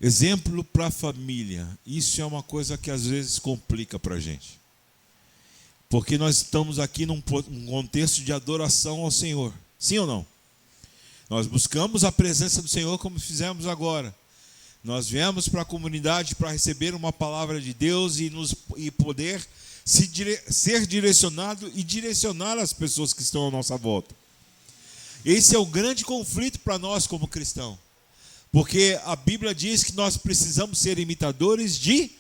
Exemplo para a família. Isso é uma coisa que às vezes complica para a gente. Porque nós estamos aqui num contexto de adoração ao Senhor. Sim ou não? Nós buscamos a presença do Senhor como fizemos agora. Nós viemos para a comunidade para receber uma palavra de Deus e poder ser direcionado e direcionar as pessoas que estão à nossa volta. Esse é o grande conflito para nós como cristãos. Porque a Bíblia diz que nós precisamos ser imitadores de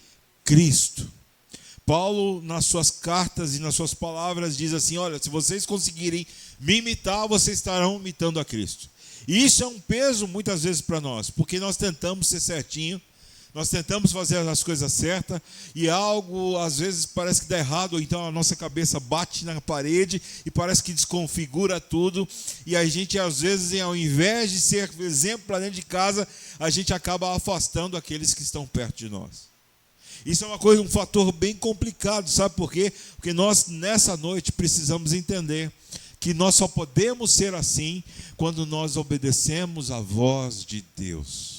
Cristo. Paulo, nas suas cartas e nas suas palavras, diz assim: olha, se vocês conseguirem me imitar, vocês estarão imitando a Cristo. E isso é um peso muitas vezes para nós, porque nós tentamos ser certinho, nós tentamos fazer as coisas certas, e algo às vezes parece que dá errado, ou então a nossa cabeça bate na parede e parece que desconfigura tudo, e a gente às vezes, ao invés de ser exemplo para dentro de casa, a gente acaba afastando aqueles que estão perto de nós. Isso é um fator bem complicado, sabe por quê? Porque nós nessa noite precisamos entender que nós só podemos ser assim quando nós obedecemos a voz de Deus.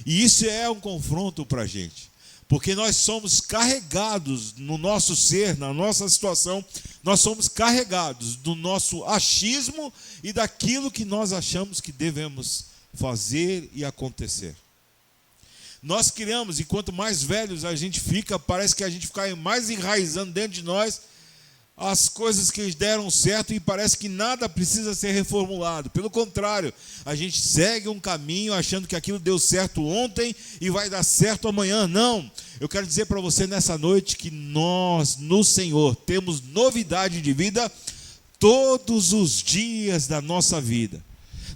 E isso é um confronto para a gente, porque nós somos carregados no nosso ser, na nossa situação, nós somos carregados do nosso achismo e daquilo que nós achamos que devemos fazer e acontecer. Nós criamos, e quanto mais velhos a gente fica, parece que a gente fica mais enraizando dentro de nós as coisas que deram certo e parece que nada precisa ser reformulado. Pelo contrário, a gente segue um caminho achando que aquilo deu certo ontem e vai dar certo amanhã. Não, eu quero dizer para você nessa noite que nós, no Senhor, temos novidade de vida todos os dias da nossa vida.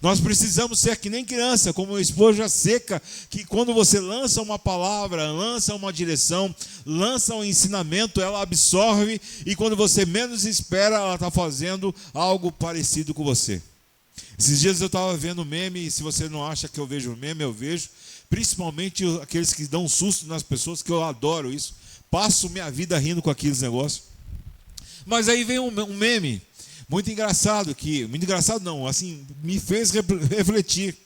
Nós precisamos ser que nem criança, como uma esponja seca, que quando você lança uma palavra, lança uma direção, lança um ensinamento, ela absorve, e quando você menos espera, ela está fazendo algo parecido com você. Esses dias eu estava vendo meme, e se você não acha que eu vejo meme, eu vejo, principalmente aqueles que dão susto nas pessoas, que eu adoro isso, passo minha vida rindo com aqueles negócios. Mas aí vem um meme, muito engraçado não, assim, me fez refletir.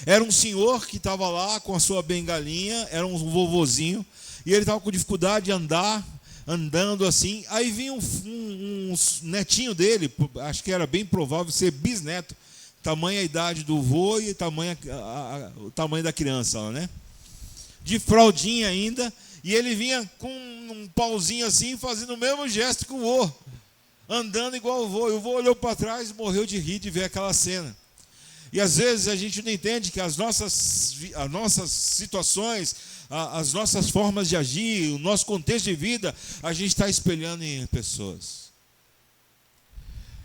Era um senhor que estava lá com a sua bengalinha, era um vovozinho, e ele estava com dificuldade de andando assim. Aí vinha um netinho dele, acho que era bem provável ser bisneto, tamanha a idade do vô e o tamanho da criança, né? De fraldinha ainda, e ele vinha com um pauzinho assim, fazendo o mesmo gesto que o vô, andando igual o vô. E o vô olhou para trás e morreu de rir de ver aquela cena. E às vezes a gente não entende que as nossas situações, as nossas formas de agir, o nosso contexto de vida, a gente está espelhando em pessoas.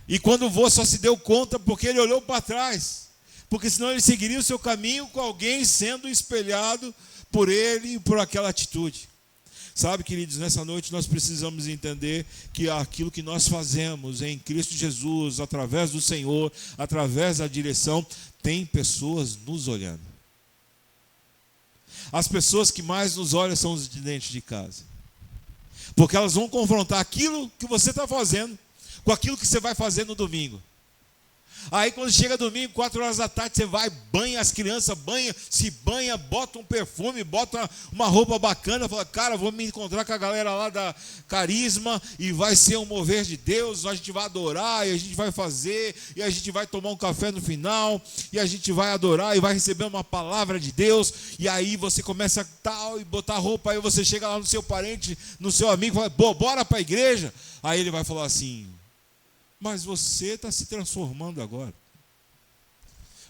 E quando o vô só se deu conta porque ele olhou para trás, porque senão ele seguiria o seu caminho com alguém sendo espelhado por ele e por aquela atitude. Sabe, queridos, nessa noite nós precisamos entender que aquilo que nós fazemos em Cristo Jesus, através do Senhor, através da direção, tem pessoas nos olhando. As pessoas que mais nos olham são os de dentro de casa. Porque elas vão confrontar aquilo que você está fazendo com aquilo que você vai fazer no domingo. Aí quando chega domingo, 4 horas da tarde, você vai, banha as crianças, se banha, bota um perfume, bota uma roupa bacana, fala, cara, vou me encontrar com a galera lá da Carisma e vai ser um mover de Deus, a gente vai adorar, e a gente vai fazer, e a gente vai tomar um café no final, e a gente vai adorar, e vai receber uma palavra de Deus, e aí você começa tal, e botar roupa, aí você chega lá no seu parente, no seu amigo, fala, bora para a igreja. Aí ele vai falar assim, mas você está se transformando agora.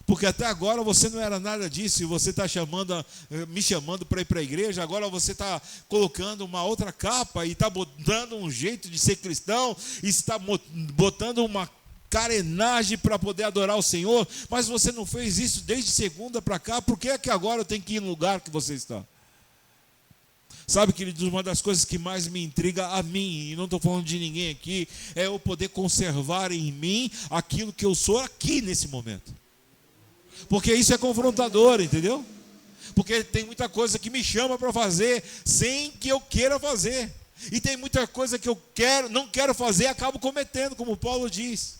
Porque até agora você não era nada disso, e você está me chamando para ir para a igreja, agora você está colocando uma outra capa, e está botando um jeito de ser cristão, e está botando uma carenagem para poder adorar o Senhor, mas você não fez isso desde segunda para cá, por que é que agora eu tenho que ir no lugar que você está? Sabe, queridos, uma das coisas que mais me intriga a mim, e não estou falando de ninguém aqui, é eu poder conservar em mim aquilo que eu sou aqui nesse momento. Porque isso é confrontador, entendeu? Porque tem muita coisa que me chama para fazer sem que eu queira fazer. E tem muita coisa que eu não quero fazer e acabo cometendo, como Paulo diz.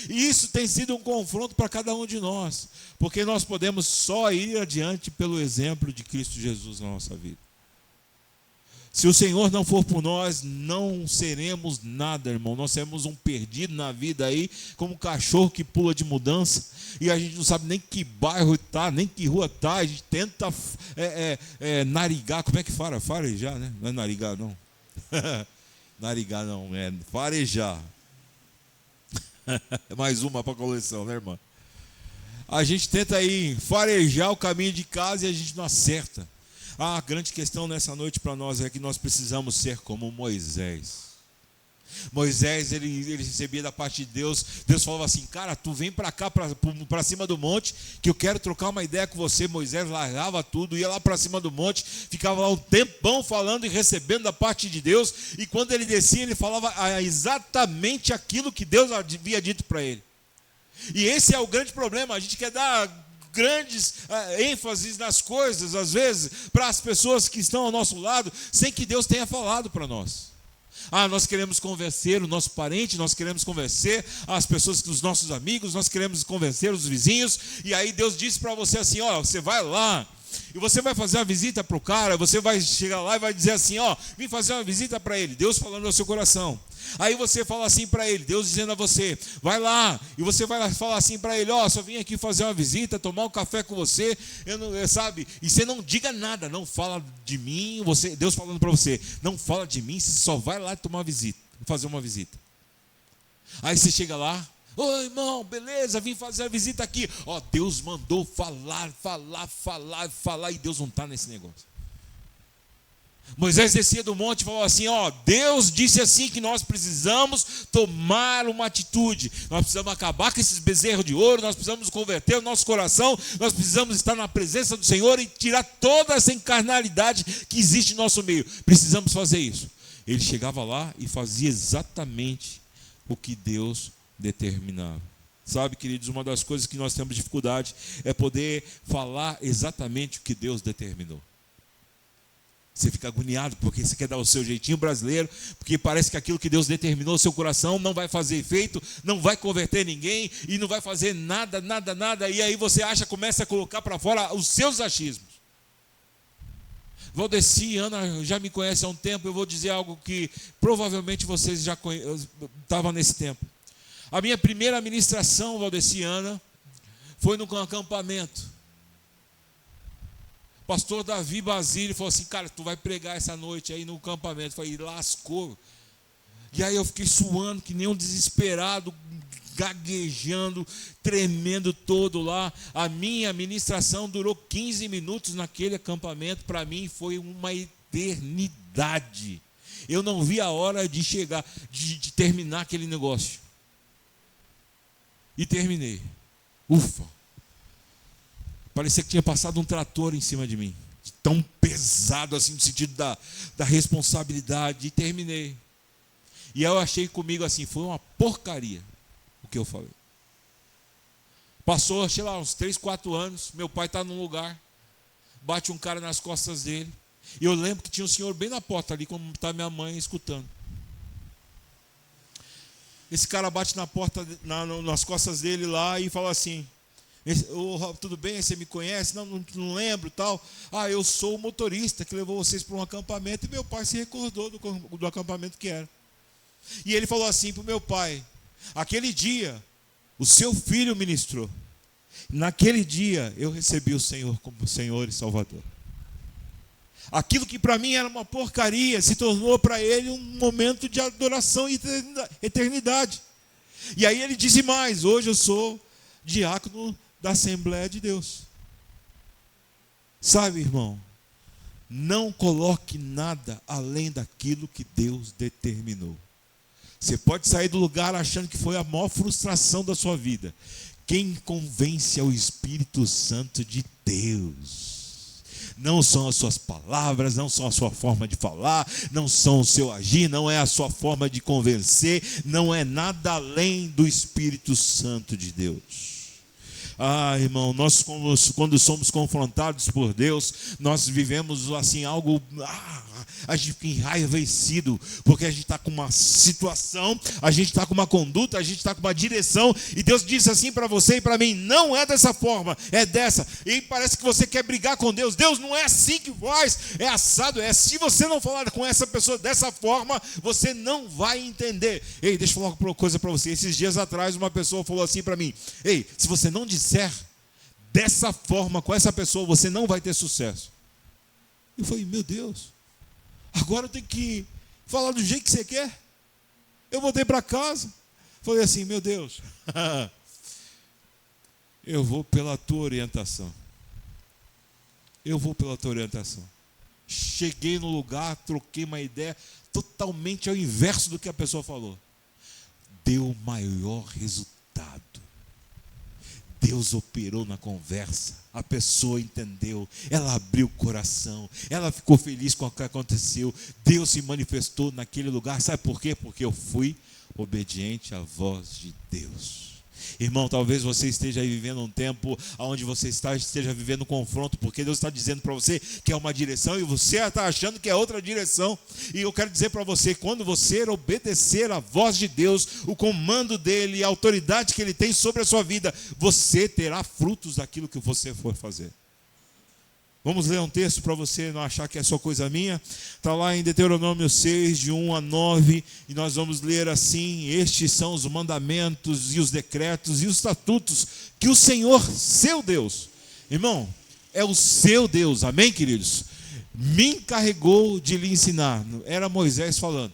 E isso tem sido um confronto para cada um de nós, porque nós podemos só ir adiante pelo exemplo de Cristo Jesus na nossa vida. Se o Senhor não for por nós, não seremos nada, irmão. Nós seremos um perdido na vida aí, como um cachorro que pula de mudança, e a gente não sabe nem que bairro está, nem que rua está. A gente tenta narigar, como é que fala? Farejar, né? Não é narigar, não. Narigar não, é farejar. Mais uma para a coleção, né, irmã? A gente tenta aí farejar o caminho de casa e a gente não acerta. A grande questão nessa noite para nós é que nós precisamos ser como Moisés. Moisés, ele recebia da parte de Deus. Deus falava assim: cara, tu vem para cá, para cima do monte, que eu quero trocar uma ideia com você. Moisés largava tudo, ia lá para cima do monte, ficava lá um tempão falando e recebendo da parte de Deus. E quando ele descia, ele falava exatamente aquilo que Deus havia dito para ele. E esse é o grande problema. A gente quer dar grandes ênfases nas coisas, às vezes, para as pessoas que estão ao nosso lado, sem que Deus tenha falado para nós. Nós queremos convencer o nosso parente, nós queremos convencer as pessoas, os nossos amigos, nós queremos convencer os vizinhos, e aí Deus disse para você assim: ó, você vai lá, e você vai fazer uma visita para o cara, você vai chegar lá e vai dizer assim: ó, vim fazer uma visita para ele, Deus falando ao seu coração. Aí você fala assim para ele, Deus dizendo a você: vai lá, e você vai falar assim para ele: ó, só vim aqui fazer uma visita, tomar um café com você, sabe? E você não diga nada, não fala de mim, Deus falando para você: não fala de mim, você só vai lá tomar uma visita, fazer uma visita. Aí você chega lá: ô irmão, beleza, vim fazer a visita aqui. Ó, Deus mandou falar, e Deus não está nesse negócio. Moisés descia do monte e falou assim: ó, Deus disse assim que nós precisamos tomar uma atitude. Nós precisamos acabar com esses bezerros de ouro, nós precisamos converter o nosso coração, nós precisamos estar na presença do Senhor e tirar toda essa incarnalidade que existe no nosso meio. Precisamos fazer isso. Ele chegava lá e fazia exatamente o que Deus determinava. Sabe, queridos, uma das coisas que nós temos dificuldade é poder falar exatamente o que Deus determinou. Você fica agoniado porque você quer dar o seu jeitinho brasileiro, porque parece que aquilo que Deus determinou no seu coração não vai fazer efeito, não vai converter ninguém e não vai fazer nada, e aí você começa a colocar para fora os seus achismos. Valdeci, Ana já me conhece há um tempo, eu vou dizer algo que provavelmente vocês já estavam nesse tempo. A minha primeira ministração, Valdeci, Ana, foi num acampamento. Pastor Davi Basílio falou assim: cara, tu vai pregar essa noite aí no acampamento. Eu falei: lascou. E aí eu fiquei suando que nem um desesperado, gaguejando, tremendo todo lá. A minha ministração durou 15 minutos naquele acampamento. Para mim foi uma eternidade. Eu não vi a hora de chegar, de terminar aquele negócio. E terminei. Ufa. Parecia que tinha passado um trator em cima de mim. Tão pesado assim, no sentido da responsabilidade. E terminei. E eu achei comigo assim, foi uma porcaria o que eu falei. Passou, sei lá, uns 3, 4 anos. Meu pai está num lugar. Bate um cara nas costas dele. E eu lembro que tinha um senhor bem na porta ali, como está minha mãe escutando. Esse cara bate na porta, nas costas dele lá e fala assim: tudo bem, você me conhece? Não lembro, tal. Eu sou o motorista que levou vocês para um acampamento. E meu pai se recordou do acampamento que era. E ele falou assim para o meu pai: aquele dia o seu filho ministrou. Naquele dia eu recebi o Senhor como Senhor e Salvador. Aquilo que para mim era uma porcaria se tornou para ele um momento de adoração e eternidade. E aí ele disse mais: hoje eu sou diácono da Assembleia de Deus. Sabe, irmão, não coloque nada além daquilo que Deus determinou. Você pode sair do lugar achando que foi a maior frustração da sua vida. Quem convence é o Espírito Santo de Deus. Não são as suas palavras, não são a sua forma de falar, não são o seu agir, não é a sua forma de convencer, não é nada além do Espírito Santo de Deus. Irmão, nós quando somos confrontados por Deus, nós vivemos assim algo, a gente fica enraivecido, porque a gente está com uma situação, a gente está com uma conduta, a gente está com uma direção, e Deus disse assim para você e para mim: não é dessa forma, é dessa. E parece que você quer brigar com Deus. Deus, não é assim que faz, é assado, é. Se você não falar com essa pessoa dessa forma, você não vai entender. Ei, deixa eu falar uma coisa para você. Esses dias atrás uma pessoa falou assim para mim: ei, se você não disser dessa forma com essa pessoa, você não vai ter sucesso. Eu falei: meu Deus, agora eu tenho que falar do jeito que você quer? Eu voltei para casa, falei assim: meu Deus, eu vou pela tua orientação. Eu vou pela tua orientação. Cheguei no lugar, troquei uma ideia totalmente ao inverso do que a pessoa falou. Deu o maior resultado. Deus operou na conversa, a pessoa entendeu, ela abriu o coração, ela ficou feliz com o que aconteceu, Deus se manifestou naquele lugar. Sabe por quê? Porque eu fui obediente à voz de Deus. Irmão, talvez você esteja aí vivendo um tempo onde você esteja vivendo um confronto, porque Deus está dizendo para você que é uma direção e você está achando que é outra direção. E eu quero dizer para você, quando você obedecer à voz de Deus, o comando dele, a autoridade que ele tem sobre a sua vida, você terá frutos daquilo que você for fazer. Vamos ler um texto para você não achar que é só coisa minha. Está lá em Deuteronômio 6, de 1 a 9, e nós vamos ler assim: estes são os mandamentos e os decretos e os estatutos que o Senhor, seu Deus, irmão, é o seu Deus, amém, queridos? Me encarregou de lhe ensinar. Era Moisés falando.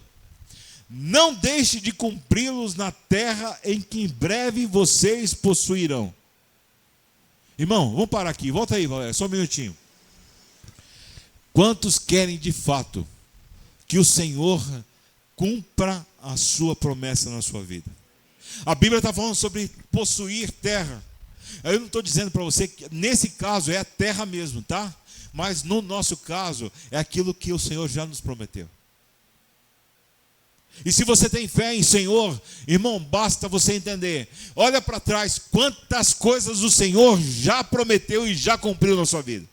Não deixe de cumpri-los na terra em que em breve vocês possuirão. Irmão, vamos parar aqui, volta aí, Valéria, só um minutinho. Quantos querem de fato que o Senhor cumpra a sua promessa na sua vida? A Bíblia está falando sobre possuir terra. Eu não estou dizendo para você que nesse caso é a terra mesmo, tá? Mas no nosso caso é aquilo que o Senhor já nos prometeu. E se você tem fé em Senhor, irmão, basta você entender. Olha para trás, quantas coisas o Senhor já prometeu e já cumpriu na sua vida.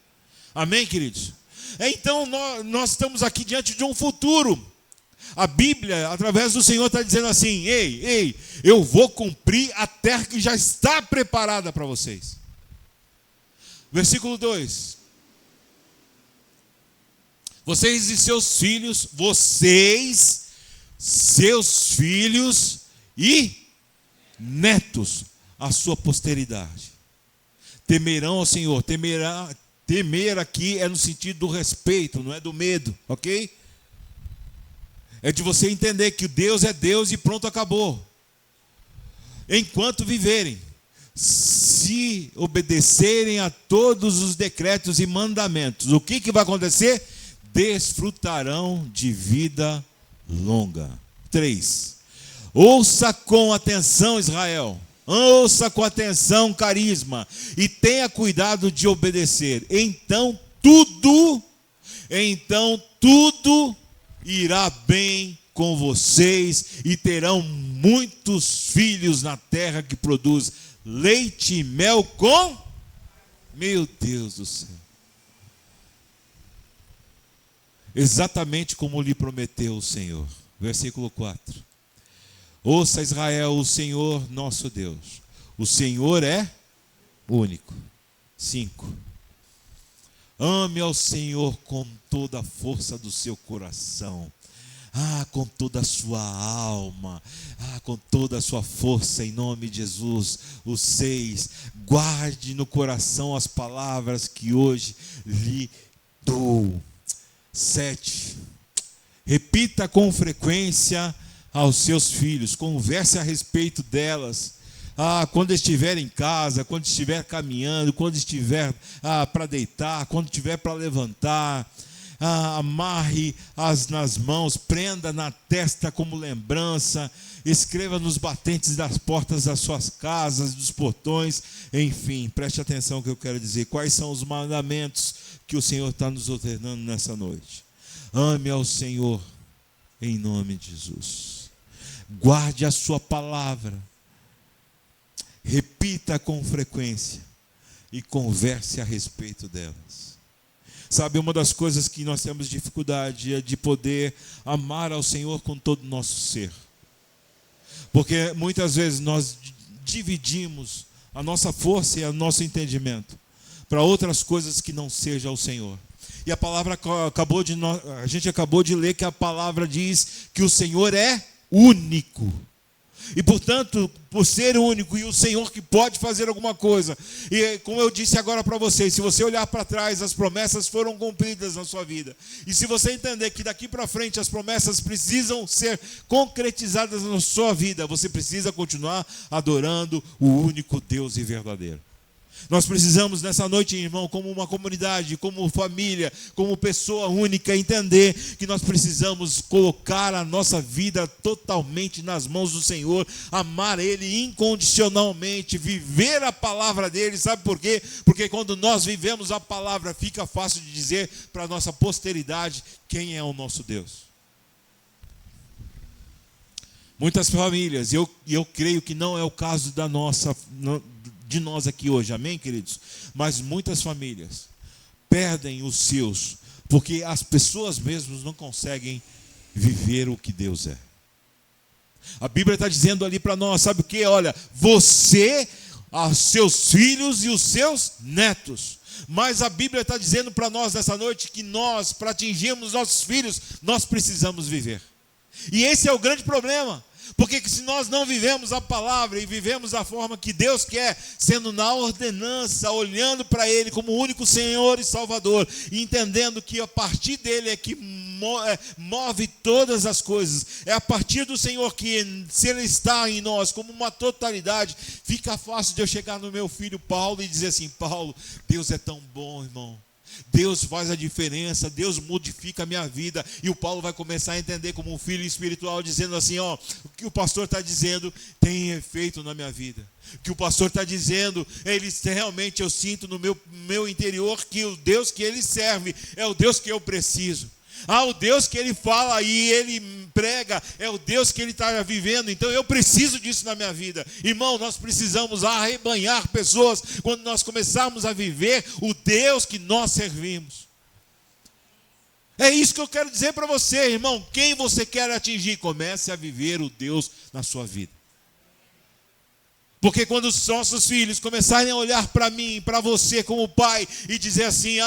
Amém, queridos? Então nós estamos aqui diante de um futuro. A Bíblia, através do Senhor, está dizendo assim: ei, eu vou cumprir a terra que já está preparada para vocês. Versículo 2: vocês e seus filhos, seus filhos e netos, a sua posteridade, temerão ao Senhor. Temer aqui é no sentido do respeito, não é do medo, ok? É de você entender que Deus é Deus e pronto, acabou. Enquanto viverem, se obedecerem a todos os decretos e mandamentos, o que vai acontecer? Desfrutarão de vida longa. 3. Ouça com atenção, Israel. Ouça com atenção, Carisma, e tenha cuidado de obedecer. Então tudo irá bem com vocês e terão muitos filhos na terra que produz leite e mel com... Meu Deus do céu. Exatamente como lhe prometeu o Senhor. Versículo 4. Ouça, Israel, o Senhor nosso Deus. O Senhor é único. 5. Ame ao Senhor com toda a força do seu coração. Com toda a sua alma. Com toda a sua força, em nome de Jesus. O 6. Guarde no coração as palavras que hoje lhe dou. 7. Repita com frequência aos seus filhos, converse a respeito delas, quando estiver em casa, quando estiver caminhando, quando estiver para deitar, quando estiver para levantar, amarre-as nas mãos, prenda na testa como lembrança, escreva nos batentes das portas das suas casas, dos portões, enfim, preste atenção no que eu quero dizer. Quais são os mandamentos que o Senhor está nos ordenando nessa noite? Ame ao Senhor em nome de Jesus. Guarde a sua palavra. Repita repita com frequência e converse a respeito delas. Sabe, uma das coisas que nós temos dificuldade é de poder amar ao Senhor com todo o nosso ser. Porque muitas vezes nós dividimos a nossa força e o nosso entendimento para outras coisas que não seja o Senhor. E a palavra a gente acabou de ler que a palavra diz que o Senhor é único. E portanto, por ser único e o Senhor que pode fazer alguma coisa, e como eu disse agora para vocês, se você olhar para trás, as promessas foram cumpridas na sua vida. E se você entender que daqui para frente as promessas precisam ser concretizadas na sua vida, você precisa continuar adorando o único Deus e verdadeiro. Nós precisamos nessa noite, irmão, como uma comunidade, como família, como pessoa única, entender que nós precisamos colocar a nossa vida totalmente nas mãos do Senhor, amar Ele incondicionalmente, viver a palavra dEle. Sabe por quê? Porque quando nós vivemos a palavra, fica fácil de dizer para a nossa posteridade quem é o nosso Deus. Muitas famílias, e eu creio que não é o caso de nós aqui hoje, amém, queridos? Mas muitas famílias perdem os seus, porque as pessoas mesmas não conseguem viver o que Deus é. A Bíblia está dizendo ali para nós, sabe o que? Olha, você, os seus filhos e os seus netos. Mas a Bíblia está dizendo para nós nessa noite que nós, para atingirmos nossos filhos, nós precisamos viver. E esse é o grande problema. Porque se nós não vivemos a palavra e vivemos da forma que Deus quer, sendo na ordenança, olhando para Ele como o único Senhor e Salvador, e entendendo que a partir dEle é que move todas as coisas, é a partir do Senhor que, se Ele está em nós como uma totalidade, fica fácil de eu chegar no meu filho Paulo e dizer assim: Paulo, Deus é tão bom, irmão. Deus faz a diferença, Deus modifica a minha vida. E o Paulo vai começar a entender como um filho espiritual, dizendo assim: ó, o que o pastor está dizendo tem efeito na minha vida. O que o pastor está dizendo, realmente eu sinto no meu interior que o Deus que ele serve é o Deus que eu preciso. O Deus que ele fala e ele prega é o Deus que ele está vivendo. Então eu preciso disso na minha vida. Irmão, nós precisamos arrebanhar pessoas quando nós começarmos a viver o Deus que nós servimos. É isso que eu quero dizer para você, irmão. Quem você quer atingir, comece a viver o Deus na sua vida. Porque quando os nossos filhos começarem a olhar para mim, para você como pai, e dizer assim: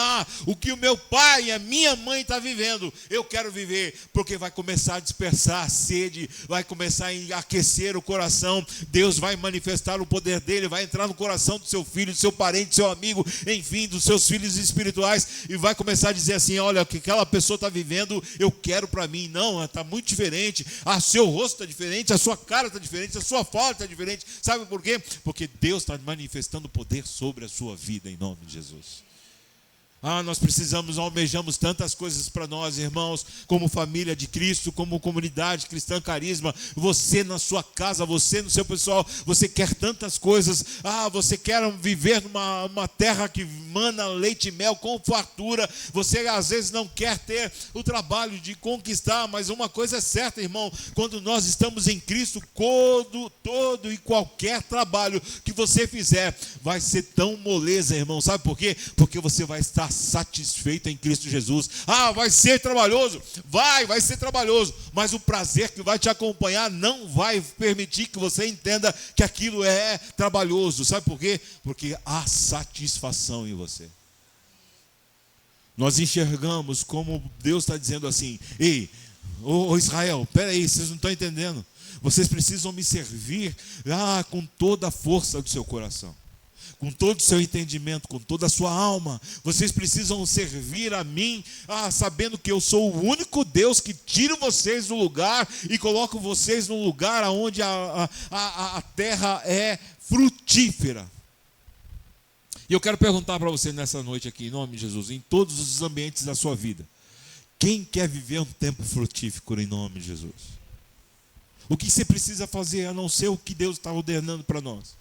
o que o meu pai e a minha mãe estão vivendo, eu quero viver. Porque vai começar a dispersar a sede, vai começar a aquecer o coração. Deus vai manifestar o poder dele, vai entrar no coração do seu filho, do seu parente, do seu amigo, enfim, dos seus filhos espirituais, e vai começar a dizer assim: olha, o que aquela pessoa está vivendo, eu quero para mim. Não, está muito diferente, seu rosto está diferente, a sua cara está diferente, a sua fala está diferente. Sabe por quê? Porque Deus está manifestando poder sobre a sua vida, em nome de Jesus. Nós precisamos, almejamos tantas coisas para nós, irmãos, como família de Cristo, como comunidade cristã Carisma. Você na sua casa, você no seu pessoal, você quer tantas coisas. Você quer viver numa terra que mana leite e mel com fartura. Você às vezes não quer ter o trabalho de conquistar, mas uma coisa é certa, irmão: quando nós estamos em Cristo, todo e qualquer trabalho que você fizer vai ser tão moleza, irmão. Sabe por quê? Porque você vai estar satisfeito em Cristo Jesus. Vai ser trabalhoso? Vai ser trabalhoso, mas o prazer que vai te acompanhar não vai permitir que você entenda que aquilo é trabalhoso. Sabe por quê? Porque há satisfação em você. Nós enxergamos como Deus está dizendo assim: ei, Israel, peraí, vocês não estão entendendo. Vocês precisam me servir com toda a força do seu coração, com todo o seu entendimento, com toda a sua alma. Vocês precisam servir a mim, sabendo que eu sou o único Deus que tiro vocês do lugar e coloco vocês num lugar onde a terra é frutífera. E eu quero perguntar para você nessa noite aqui, em nome de Jesus, em todos os ambientes da sua vida: quem quer viver um tempo frutífero em nome de Jesus? O que você precisa fazer a não ser o que Deus está ordenando para nós?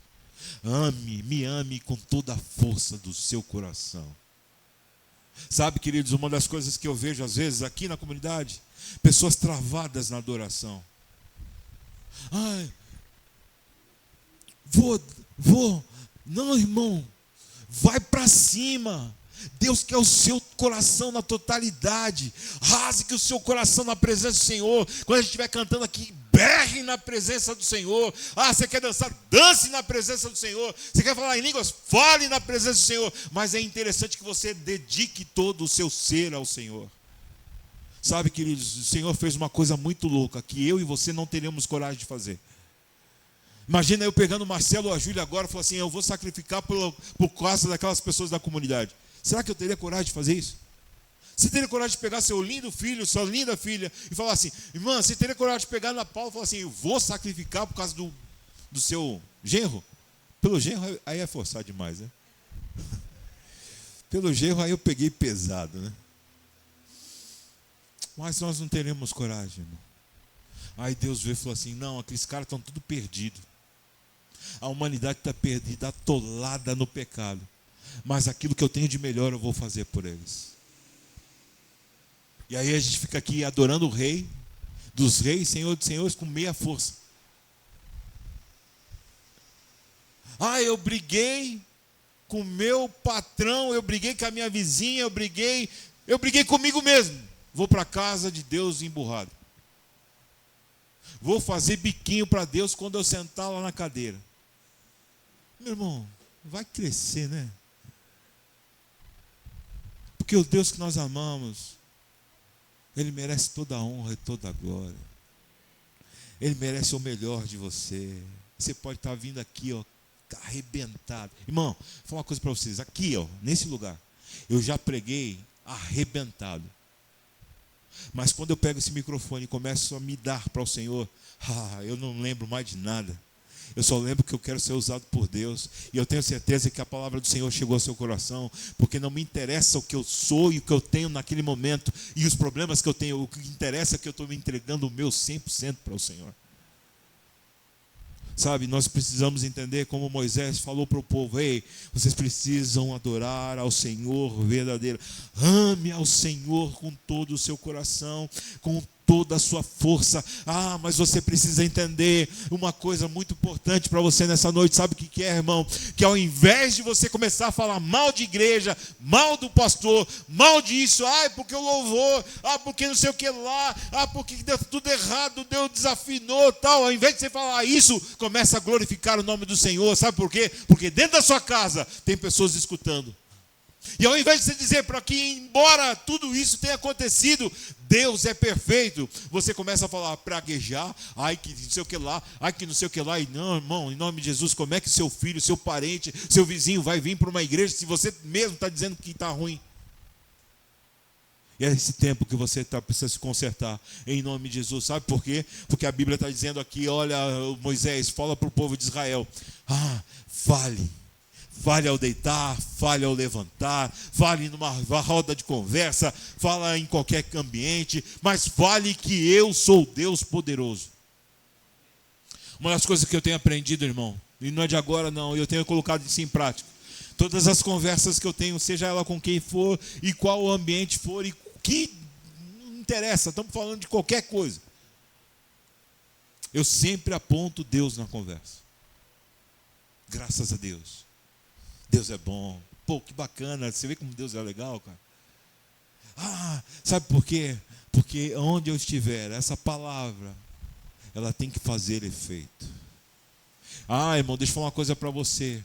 Me ame com toda a força do seu coração. Sabe, queridos, uma das coisas que eu vejo às vezes aqui na comunidade, pessoas travadas na adoração. Vou. Não, irmão. Vai para cima. Deus quer o seu coração na totalidade. Rasgue o seu coração na presença do Senhor. Quando a gente estiver cantando aqui, berre na presença do Senhor. Você quer dançar? Dance na presença do Senhor. Você quer falar em línguas? Fale na presença do Senhor. Mas é interessante que você dedique todo o seu ser ao Senhor. Sabe, queridos, o Senhor fez uma coisa muito louca, que eu e você não teríamos coragem de fazer. Imagina eu pegando o Marcelo ou a Júlia agora e falando assim, eu vou sacrificar por causa daquelas pessoas da comunidade. Será que eu teria coragem de fazer isso? Você teria coragem de pegar seu lindo filho, sua linda filha, e falar assim, irmã, você teria coragem de pegar na Paula e falar assim, eu vou sacrificar por causa do seu genro? Pelo genro, aí é forçar demais, né? Pelo genro, aí eu peguei pesado, né? Mas nós não teremos coragem, irmão. Aí Deus veio e falou assim, não, aqueles caras estão tudo perdidos. A humanidade está perdida, atolada no pecado. Mas aquilo que eu tenho de melhor eu vou fazer por eles. E aí a gente fica aqui adorando o Rei dos Reis, Senhor dos Senhores, com meia força. Eu briguei com o meu patrão, eu briguei com a minha vizinha, eu briguei comigo mesmo. Vou para a casa de Deus emburrado. Vou fazer biquinho para Deus quando eu sentar lá na cadeira. Meu irmão, vai crescer, né? Porque o Deus que nós amamos, Ele merece toda a honra e toda a glória. Ele merece o melhor de você. Você pode estar vindo aqui, arrebentado. Irmão, vou falar uma coisa para vocês. Aqui, nesse lugar, eu já preguei arrebentado. Mas quando eu pego esse microfone e começo a me dar para o Senhor, eu não lembro mais de nada. Eu só lembro que eu quero ser usado por Deus. E eu tenho certeza que a palavra do Senhor chegou ao seu coração. Porque não me interessa o que eu sou e o que eu tenho naquele momento. E os problemas que eu tenho. O que interessa é que eu estou me entregando o meu 100% para o Senhor. Sabe, nós precisamos entender como Moisés falou para o povo. Ei, vocês precisam adorar ao Senhor verdadeiro. Ame ao Senhor com todo o seu coração, com toda a sua força. Mas você precisa entender uma coisa muito importante para você nessa noite. Sabe o que é, irmão? Que ao invés de você começar a falar mal de igreja, mal do pastor, mal disso, porque o louvor, porque não sei o que lá, porque deu tudo errado, Deus desafinou, tal. Ao invés de você falar isso, começa a glorificar o nome do Senhor. Sabe por quê? Porque dentro da sua casa tem pessoas escutando. E ao invés de você dizer para que, embora tudo isso tenha acontecido, Deus é perfeito, você começa a falar, praguejar, que não sei o que lá, que não sei o que lá. E não, irmão, em nome de Jesus, como é que seu filho, seu parente, seu vizinho vai vir para uma igreja se você mesmo está dizendo que está ruim? E é esse tempo que você precisa se consertar, em nome de Jesus. Sabe por quê? Porque a Bíblia está dizendo aqui, olha, Moisés, fala para o povo de Israel, fale ao deitar, fale ao levantar, fale numa roda de conversa, fala em qualquer ambiente, mas fale que eu sou Deus poderoso. Uma das coisas que eu tenho aprendido, irmão, e não é de agora não, eu tenho colocado isso em prática. Todas as conversas que eu tenho, seja ela com quem for, e qual o ambiente for, e que não interessa, estamos falando de qualquer coisa. Eu sempre aponto Deus na conversa. Graças a Deus. Deus é bom. Que bacana. Você vê como Deus é legal, cara? Sabe por quê? Porque onde eu estiver, essa palavra, ela tem que fazer efeito. Irmão, deixa eu falar uma coisa para você.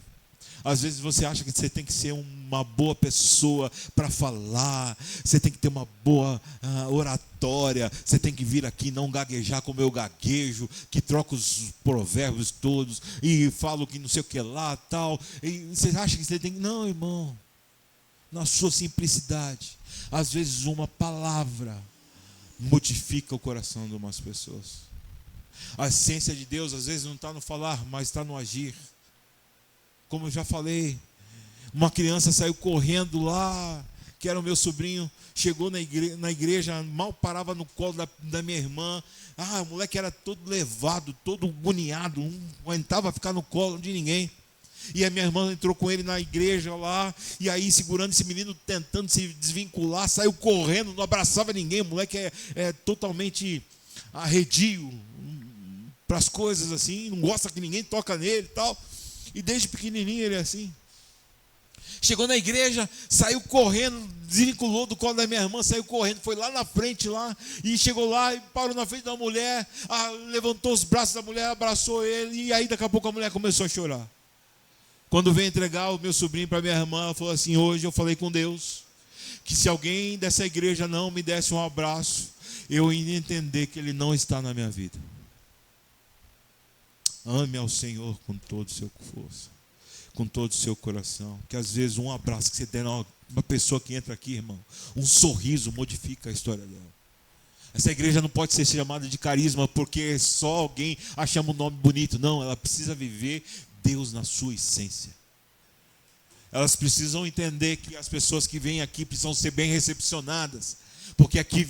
Às vezes você acha que você tem que ser uma boa pessoa para falar, você tem que ter uma boa oratória, você tem que vir aqui não gaguejar como eu gaguejo, que troco os provérbios todos e falo que não sei o que lá, tal. E você acha que você tem que... Não, irmão, na sua simplicidade, às vezes uma palavra modifica o coração de umas pessoas. A essência de Deus às vezes não está no falar, mas está no agir. Como eu já falei, uma criança saiu correndo lá, que era o meu sobrinho, chegou na igreja, mal parava no colo da minha irmã. O moleque era todo levado, todo agoniado, não aguentava ficar no colo de ninguém. E a minha irmã entrou com ele na igreja lá, e aí segurando esse menino, tentando se desvincular, saiu correndo, não abraçava ninguém. O moleque é totalmente arredio para as coisas assim, não gosta que ninguém toca nele e tal. E desde pequenininho ele é assim. Chegou na igreja, saiu correndo, desvinculou do colo da minha irmã, saiu correndo, foi lá na frente lá, e chegou lá e parou na frente da mulher, levantou os braços da mulher, abraçou ele, e aí daqui a pouco a mulher começou a chorar. Quando veio entregar o meu sobrinho para minha irmã, ela falou assim: hoje eu falei com Deus, que se alguém dessa igreja não me desse um abraço, eu ia entender que ele não está na minha vida. Ame ao Senhor com todo o seu força, com todo o seu coração, que às vezes um abraço que você der a uma pessoa que entra aqui, irmão, um sorriso modifica a história dela. Essa igreja não pode ser chamada de carisma porque só alguém chama um nome bonito. Não, ela precisa viver Deus na sua essência. Elas precisam entender que as pessoas que vêm aqui precisam ser bem recepcionadas, porque aqui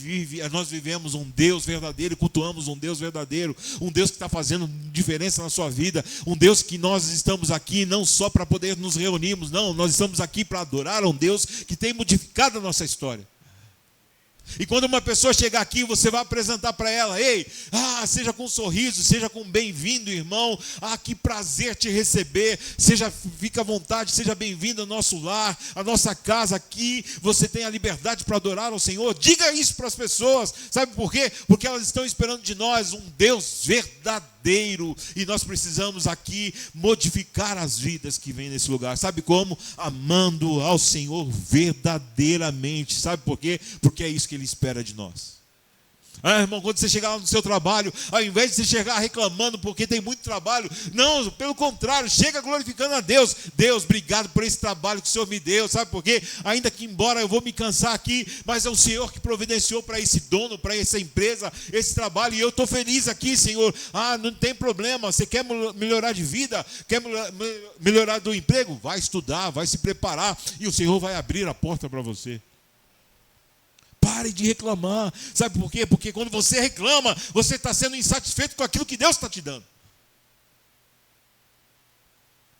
nós vivemos um Deus verdadeiro, cultuamos um Deus verdadeiro, um Deus que está fazendo diferença na sua vida, um Deus que nós estamos aqui não só para poder nos reunirmos, não, nós estamos aqui para adorar um Deus que tem modificado a nossa história. E quando uma pessoa chegar aqui, você vai apresentar para ela: ei, seja com um sorriso, seja com um bem-vindo, irmão, que prazer te receber, fica à vontade, seja bem-vindo ao nosso lar, à nossa casa aqui, você tem a liberdade para adorar ao Senhor. Diga isso para as pessoas, sabe por quê? Porque elas estão esperando de nós um Deus verdadeiro, e nós precisamos aqui modificar as vidas que vêm nesse lugar. Sabe como? Amando ao Senhor verdadeiramente. Sabe por quê? Porque é isso que Ele espera de nós. Irmão, quando você chegar lá no seu trabalho, ao invés de você chegar reclamando porque tem muito trabalho, não, pelo contrário, chega glorificando a Deus. Deus, obrigado por esse trabalho que o Senhor me deu. Sabe por quê? Ainda que embora eu vou me cansar aqui, mas é o Senhor que providenciou para esse dono, para essa empresa, esse trabalho, e eu estou feliz aqui, Senhor. Não tem problema. Você quer melhorar de vida, quer melhorar do emprego? Vai estudar, vai se preparar, e o Senhor vai abrir a porta para você. Pare de reclamar. Sabe por quê? Porque quando você reclama, você está sendo insatisfeito com aquilo que Deus está te dando.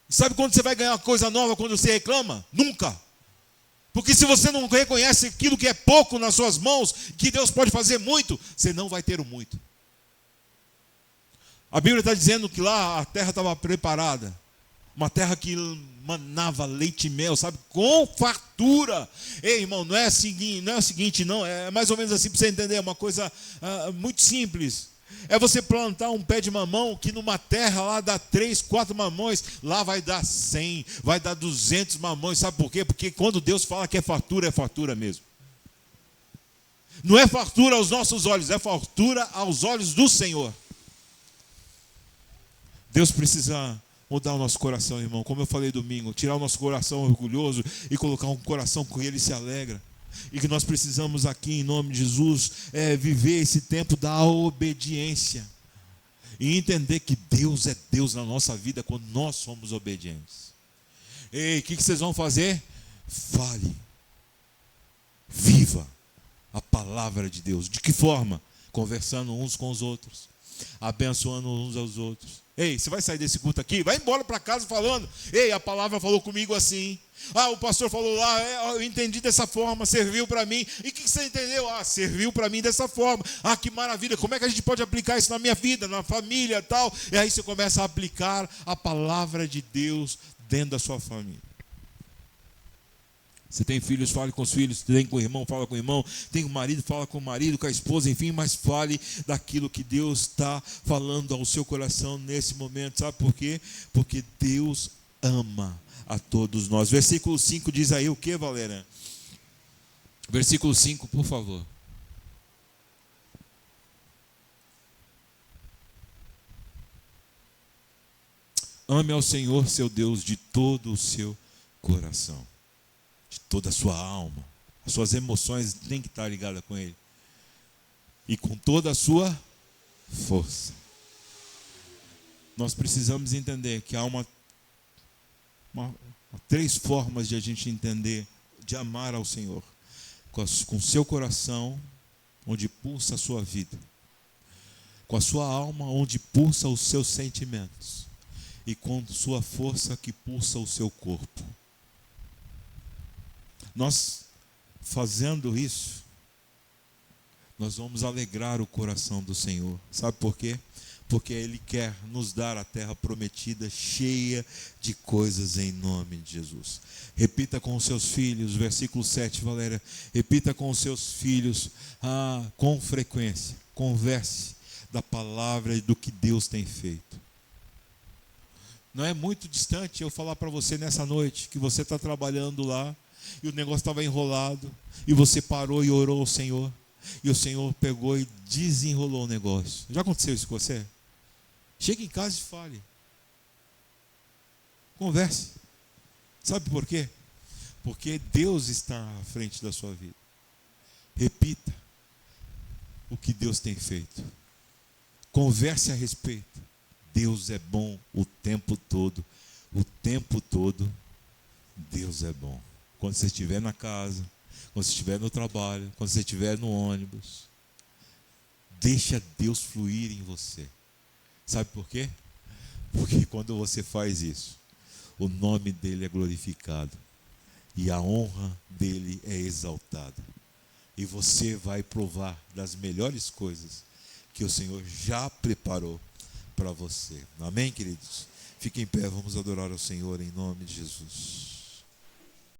Sabe quando você vai ganhar uma coisa nova quando você reclama? Nunca. Porque se você não reconhece aquilo que é pouco nas suas mãos, que Deus pode fazer muito, você não vai ter o muito. A Bíblia está dizendo que lá a terra estava preparada. Uma terra que manava leite e mel, sabe? Com fartura. Ei, irmão, não é o seguinte, não. É mais ou menos assim para você entender. É uma coisa muito simples. É você plantar um pé de mamão que numa terra lá dá 3, 4 mamões. Lá vai dar 100, vai dar 200 mamões. Sabe por quê? Porque quando Deus fala que é fartura mesmo. Não é fartura aos nossos olhos, é fartura aos olhos do Senhor. Deus precisa mudar o nosso coração, irmão, como eu falei domingo, tirar o nosso coração orgulhoso e colocar um coração com Ele se alegra. E que nós precisamos aqui, em nome de Jesus, viver esse tempo da obediência. E entender que Deus é Deus na nossa vida quando nós somos obedientes. Ei, o que vocês vão fazer? Fale. Viva a palavra de Deus. De que forma? Conversando uns com os outros, abençoando uns aos outros. Ei, você vai sair desse culto aqui? Vai embora para casa falando: ei, a palavra falou comigo assim. O pastor falou lá, eu entendi dessa forma, serviu para mim. E o que você entendeu? Serviu para mim dessa forma. Que maravilha, como é que a gente pode aplicar isso na minha vida, na família e tal? E aí você começa a aplicar a palavra de Deus dentro da sua família. Você tem filhos, fale com os filhos. Tem com o irmão, fala com o irmão. Tem com o marido, fala com o marido, com a esposa, enfim. Mas fale daquilo que Deus está falando ao seu coração nesse momento. Sabe por quê? Porque Deus ama a todos nós. Versículo 5 diz aí o que, Valéria? Versículo 5, por favor. Ame ao Senhor, seu Deus, de todo o seu coração, de toda a sua alma. As suas emoções têm que estar ligadas com Ele. E com toda a sua força. Nós precisamos entender que há três formas de a gente entender, de amar ao Senhor. Com o seu coração, onde pulsa a sua vida. Com a sua alma, onde pulsa os seus sentimentos. E com sua força que pulsa o seu corpo. Nós, fazendo isso, nós vamos alegrar o coração do Senhor. Sabe por quê? Porque Ele quer nos dar a terra prometida, cheia de coisas em nome de Jesus. Repita com os seus filhos, versículo 7, Valéria. Repita com os seus filhos, com frequência. Converse da palavra e do que Deus tem feito. Não é muito distante eu falar para você nessa noite que você está trabalhando lá e o negócio estava enrolado e você parou e orou ao Senhor e o Senhor pegou e desenrolou o negócio. Já aconteceu isso com você? Chegue em casa e fale. Converse. Sabe por quê? Porque Deus está à frente da sua vida. Repita o que Deus tem feito. Converse a respeito. Deus é bom o tempo todo. O tempo todo, Deus é bom. Quando você estiver na casa, quando você estiver no trabalho, quando você estiver no ônibus, deixa Deus fluir em você. Sabe por quê? Porque quando você faz isso, o nome dele é glorificado e a honra dele é exaltada. E você vai provar das melhores coisas que o Senhor já preparou para você. Amém, queridos? Fiquem em pé, vamos adorar ao Senhor em nome de Jesus.